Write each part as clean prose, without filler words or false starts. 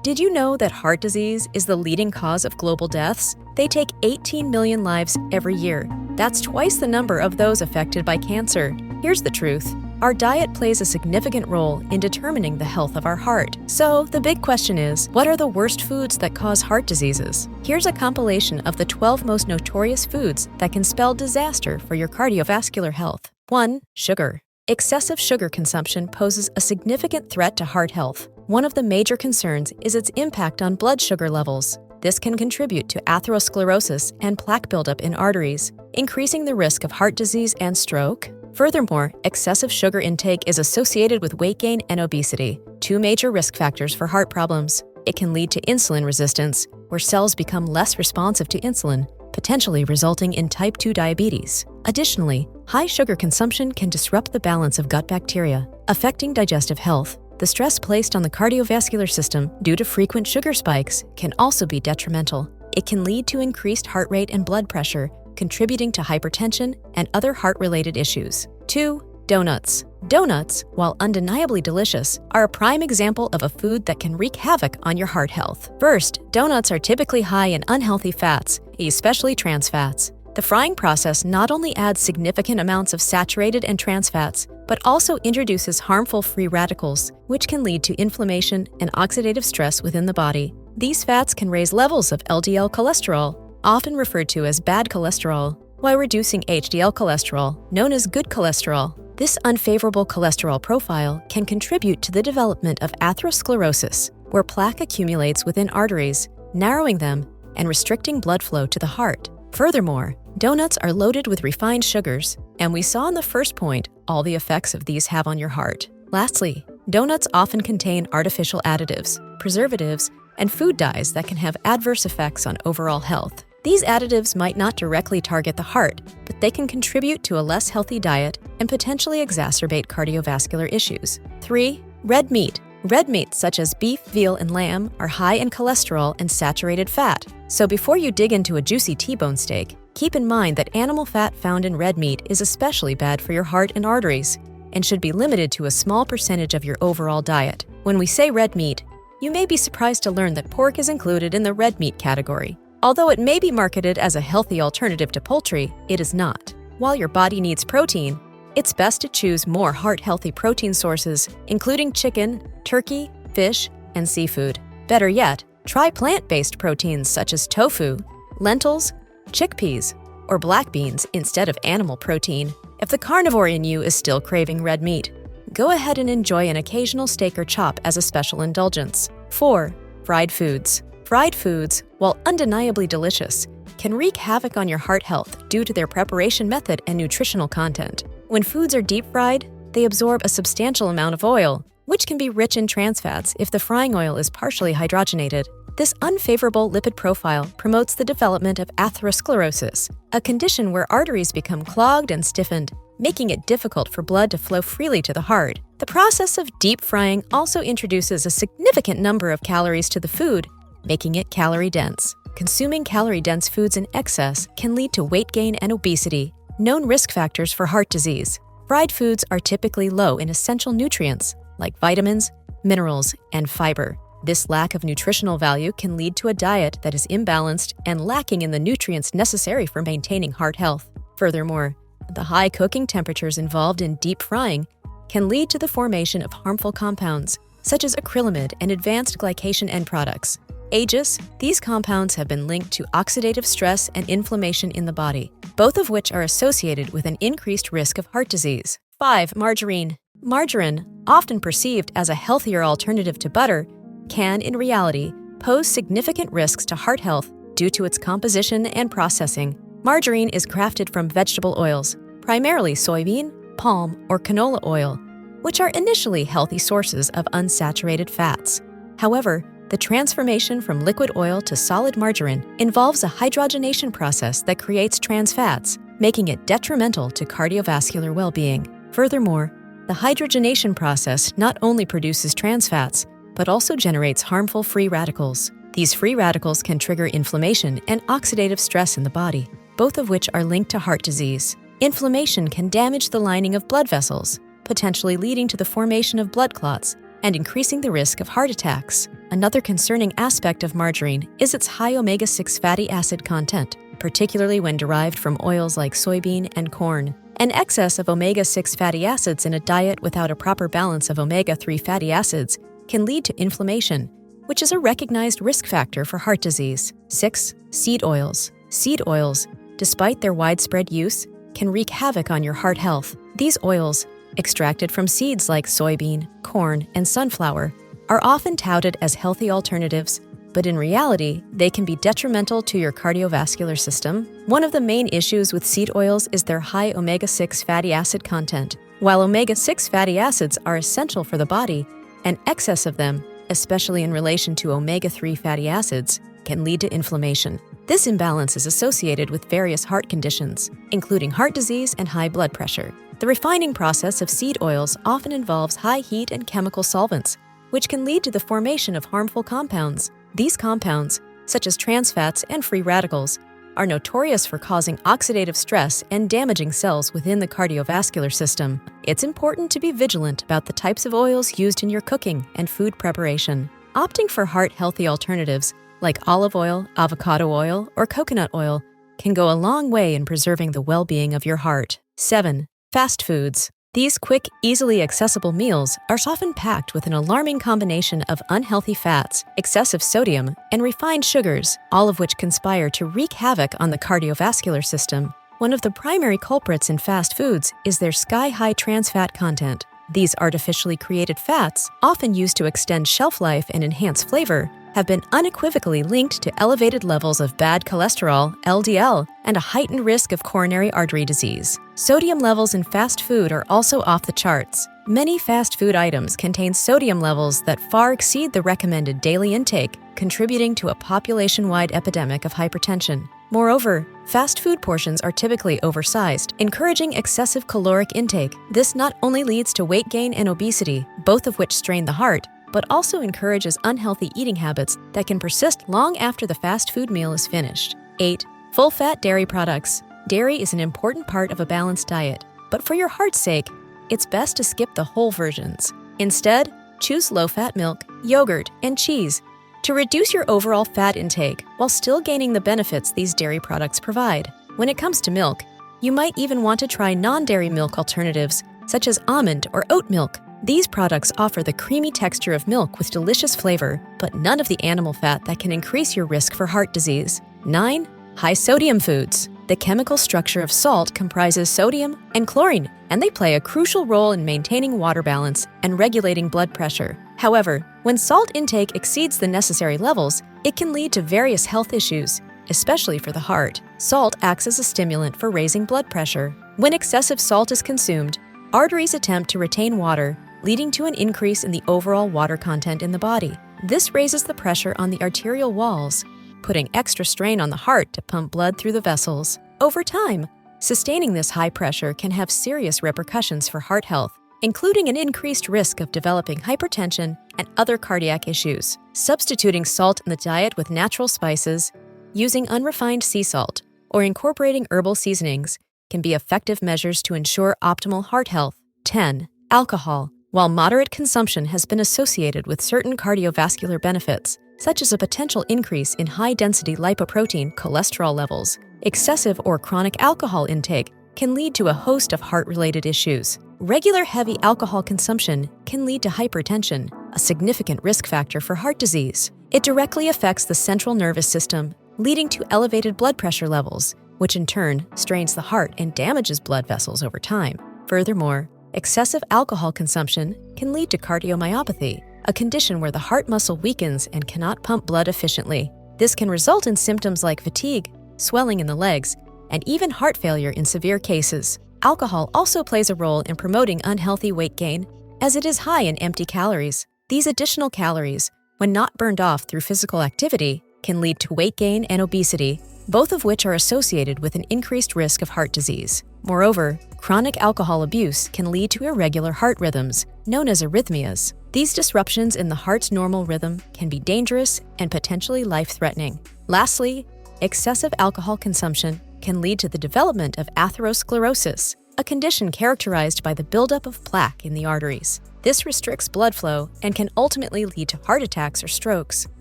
Did you know that heart disease is the leading cause of global deaths? They take 18 million lives every year. That's twice the number of those affected by cancer. Here's the truth. Our diet plays a significant role in determining the health of our heart. So, the big question is, what are the worst foods that cause heart diseases? Here's a compilation of the 12 most notorious foods that can spell disaster for your cardiovascular health. 1. Sugar. Excessive sugar consumption poses a significant threat to heart health. One of the major concerns is its impact on blood sugar levels. This can contribute to atherosclerosis and plaque buildup in arteries, increasing the risk of heart disease and stroke. Furthermore, excessive sugar intake is associated with weight gain and obesity, two major risk factors for heart problems. It can lead to insulin resistance, where cells become less responsive to insulin, potentially resulting in type 2 diabetes. Additionally, high sugar consumption can disrupt the balance of gut bacteria, affecting digestive health. The stress placed on the cardiovascular system due to frequent sugar spikes can also be detrimental. It can lead to increased heart rate and blood pressure, contributing to hypertension and other heart-related issues. 2. Donuts. Donuts, while undeniably delicious, are a prime example of a food that can wreak havoc on your heart health. First, donuts are typically high in unhealthy fats, especially trans fats. The frying process not only adds significant amounts of saturated and trans fats, but also introduces harmful free radicals, which can lead to inflammation and oxidative stress within the body. These fats can raise levels of LDL cholesterol, often referred to as bad cholesterol, while reducing HDL cholesterol, known as good cholesterol. This unfavorable cholesterol profile can contribute to the development of atherosclerosis, where plaque accumulates within arteries, narrowing them and restricting blood flow to the heart. Furthermore, donuts are loaded with refined sugars, and we saw in the first point all the effects of these have on your heart. Lastly, donuts often contain artificial additives, preservatives, and food dyes that can have adverse effects on overall health. These additives might not directly target the heart, but they can contribute to a less healthy diet and potentially exacerbate cardiovascular issues. 3. Red meat. Red meats such as beef, veal, and lamb are high in cholesterol and saturated fat. So before you dig into a juicy T-bone steak, keep in mind that animal fat found in red meat is especially bad for your heart and arteries and should be limited to a small percentage of your overall diet. When we say red meat, you may be surprised to learn that pork is included in the red meat category. Although it may be marketed as a healthy alternative to poultry, it is not. While your body needs protein, it's best to choose more heart-healthy protein sources, including chicken, turkey, fish, and seafood. Better yet, try plant-based proteins such as tofu, lentils, chickpeas, or black beans instead of animal protein. If the carnivore in you is still craving red meat, go ahead and enjoy an occasional steak or chop as a special indulgence. 4. Fried foods. Fried foods, while undeniably delicious, can wreak havoc on your heart health due to their preparation method and nutritional content. When foods are deep fried, they absorb a substantial amount of oil, which can be rich in trans fats if the frying oil is partially hydrogenated. This unfavorable lipid profile promotes the development of atherosclerosis, a condition where arteries become clogged and stiffened, making it difficult for blood to flow freely to the heart. The process of deep frying also introduces a significant number of calories to the food, making it calorie-dense. Consuming calorie-dense foods in excess can lead to weight gain and obesity, known risk factors for heart disease. Fried foods are typically low in essential nutrients like vitamins, minerals, and fiber. This lack of nutritional value can lead to a diet that is imbalanced and lacking in the nutrients necessary for maintaining heart health. Furthermore, the high cooking temperatures involved in deep frying can lead to the formation of harmful compounds, such as acrylamide and advanced glycation end products. Aegis, these compounds have been linked to oxidative stress and inflammation in the body, both of which are associated with an increased risk of heart disease. 5. Margarine. Margarine, often perceived as a healthier alternative to butter, can, in reality, pose significant risks to heart health due to its composition and processing. Margarine is crafted from vegetable oils, primarily soybean, palm, or canola oil, which are initially healthy sources of unsaturated fats. However, the transformation from liquid oil to solid margarine involves a hydrogenation process that creates trans fats, making it detrimental to cardiovascular well-being. Furthermore, the hydrogenation process not only produces trans fats, but also generates harmful free radicals. These free radicals can trigger inflammation and oxidative stress in the body, both of which are linked to heart disease. Inflammation can damage the lining of blood vessels, potentially leading to the formation of blood clots, and increasing the risk of heart attacks. Another concerning aspect of margarine is its high omega-6 fatty acid content, particularly when derived from oils like soybean and corn. An excess of omega-6 fatty acids in a diet without a proper balance of omega-3 fatty acids can lead to inflammation, which is a recognized risk factor for heart disease. 6. Seed oils. Seed oils, despite their widespread use, can wreak havoc on your heart health. These oils, extracted from seeds like soybean, corn, and sunflower, are often touted as healthy alternatives, but in reality, they can be detrimental to your cardiovascular system. One of the main issues with seed oils is their high omega-6 fatty acid content. While omega-6 fatty acids are essential for the body, an excess of them, especially in relation to omega-3 fatty acids, can lead to inflammation. This imbalance is associated with various heart conditions, including heart disease and high blood pressure. The refining process of seed oils often involves high heat and chemical solvents, which can lead to the formation of harmful compounds. These compounds, such as trans fats and free radicals, are notorious for causing oxidative stress and damaging cells within the cardiovascular system. It's important to be vigilant about the types of oils used in your cooking and food preparation. Opting for heart-healthy alternatives like olive oil, avocado oil, or coconut oil can go a long way in preserving the well-being of your heart. 7. Fast foods. These quick, easily accessible meals are often packed with an alarming combination of unhealthy fats, excessive sodium, and refined sugars, all of which conspire to wreak havoc on the cardiovascular system. One of the primary culprits in fast foods is their sky-high trans fat content. These artificially created fats, often used to extend shelf life and enhance flavor, have been unequivocally linked to elevated levels of bad cholesterol, LDL, and a heightened risk of coronary artery disease. Sodium levels in fast food are also off the charts. Many fast food items contain sodium levels that far exceed the recommended daily intake, contributing to a population-wide epidemic of hypertension. Moreover, fast food portions are typically oversized, encouraging excessive caloric intake. This not only leads to weight gain and obesity, both of which strain the heart, but also encourages unhealthy eating habits that can persist long after the fast food meal is finished. 8. Full-fat dairy products. Dairy is an important part of a balanced diet, but for your heart's sake, it's best to skip the whole versions. Instead, choose low-fat milk, yogurt, and cheese to reduce your overall fat intake while still gaining the benefits these dairy products provide. When it comes to milk, you might even want to try non-dairy milk alternatives such as almond or oat milk. These products offer the creamy texture of milk with delicious flavor, but none of the animal fat that can increase your risk for heart disease. 9. High-sodium foods. The chemical structure of salt comprises sodium and chlorine, and they play a crucial role in maintaining water balance and regulating blood pressure. However, when salt intake exceeds the necessary levels, it can lead to various health issues, especially for the heart. Salt acts as a stimulant for raising blood pressure. When excessive salt is consumed, arteries attempt to retain water, leading to an increase in the overall water content in the body. This raises the pressure on the arterial walls, putting extra strain on the heart to pump blood through the vessels. Over time, sustaining this high pressure can have serious repercussions for heart health, including an increased risk of developing hypertension and other cardiac issues. Substituting salt in the diet with natural spices, using unrefined sea salt, or incorporating herbal seasonings can be effective measures to ensure optimal heart health. 10. Alcohol. While moderate consumption has been associated with certain cardiovascular benefits, such as a potential increase in high-density lipoprotein cholesterol levels, excessive or chronic alcohol intake can lead to a host of heart-related issues. Regular heavy alcohol consumption can lead to hypertension, a significant risk factor for heart disease. It directly affects the central nervous system, leading to elevated blood pressure levels, which in turn strains the heart and damages blood vessels over time. Furthermore, excessive alcohol consumption can lead to cardiomyopathy, a condition where the heart muscle weakens and cannot pump blood efficiently. This can result in symptoms like fatigue, swelling in the legs, and even heart failure in severe cases. Alcohol also plays a role in promoting unhealthy weight gain, as it is high in empty calories. These additional calories, when not burned off through physical activity, can lead to weight gain and obesity, both of which are associated with an increased risk of heart disease. Moreover, chronic alcohol abuse can lead to irregular heart rhythms, known as arrhythmias. These disruptions in the heart's normal rhythm can be dangerous and potentially life-threatening. Lastly, excessive alcohol consumption can lead to the development of atherosclerosis, a condition characterized by the buildup of plaque in the arteries. This restricts blood flow and can ultimately lead to heart attacks or strokes.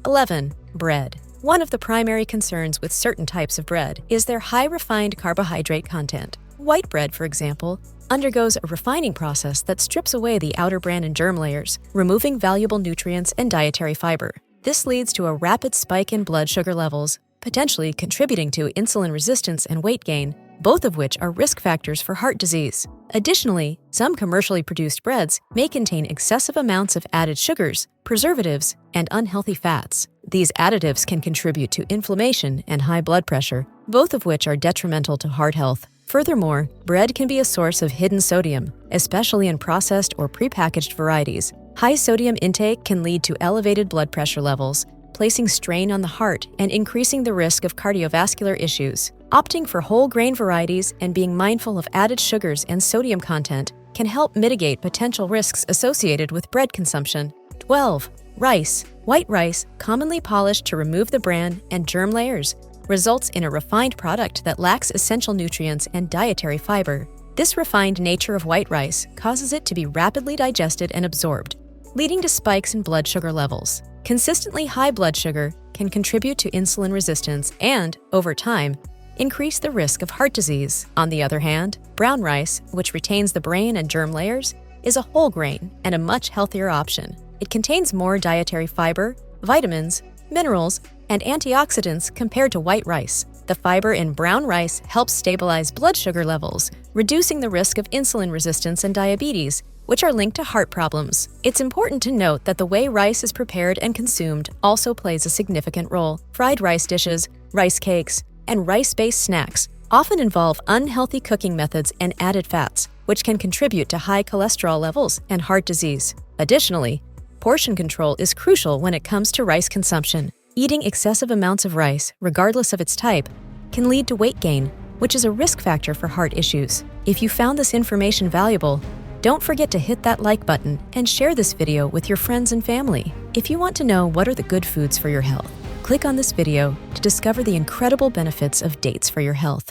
11. Bread. One of the primary concerns with certain types of bread is their high refined carbohydrate content. White bread, for example, undergoes a refining process that strips away the outer bran and germ layers, removing valuable nutrients and dietary fiber. This leads to a rapid spike in blood sugar levels, potentially contributing to insulin resistance and weight gain, both of which are risk factors for heart disease. Additionally, some commercially produced breads may contain excessive amounts of added sugars, preservatives, and unhealthy fats. These additives can contribute to inflammation and high blood pressure, both of which are detrimental to heart health. Furthermore, bread can be a source of hidden sodium, especially in processed or prepackaged varieties. High sodium intake can lead to elevated blood pressure levels, placing strain on the heart and increasing the risk of cardiovascular issues. Opting for whole grain varieties and being mindful of added sugars and sodium content can help mitigate potential risks associated with bread consumption. 12. Rice. White rice, commonly polished to remove the bran and germ layers, results in a refined product that lacks essential nutrients and dietary fiber. This refined nature of white rice causes it to be rapidly digested and absorbed, leading to spikes in blood sugar levels. Consistently high blood sugar can contribute to insulin resistance and, over time, increase the risk of heart disease. On the other hand, brown rice, which retains the bran and germ layers, is a whole grain and a much healthier option. It contains more dietary fiber, vitamins, minerals, and antioxidants compared to white rice. The fiber in brown rice helps stabilize blood sugar levels, reducing the risk of insulin resistance and diabetes, which are linked to heart problems. It's important to note that the way rice is prepared and consumed also plays a significant role. Fried rice dishes, rice cakes, and rice-based snacks often involve unhealthy cooking methods and added fats, which can contribute to high cholesterol levels and heart disease. Additionally, portion control is crucial when it comes to rice consumption. Eating excessive amounts of rice, regardless of its type, can lead to weight gain, which is a risk factor for heart issues. If you found this information valuable, don't forget to hit that like button and share this video with your friends and family. If you want to know what are the good foods for your health, click on this video to discover the incredible benefits of dates for your health.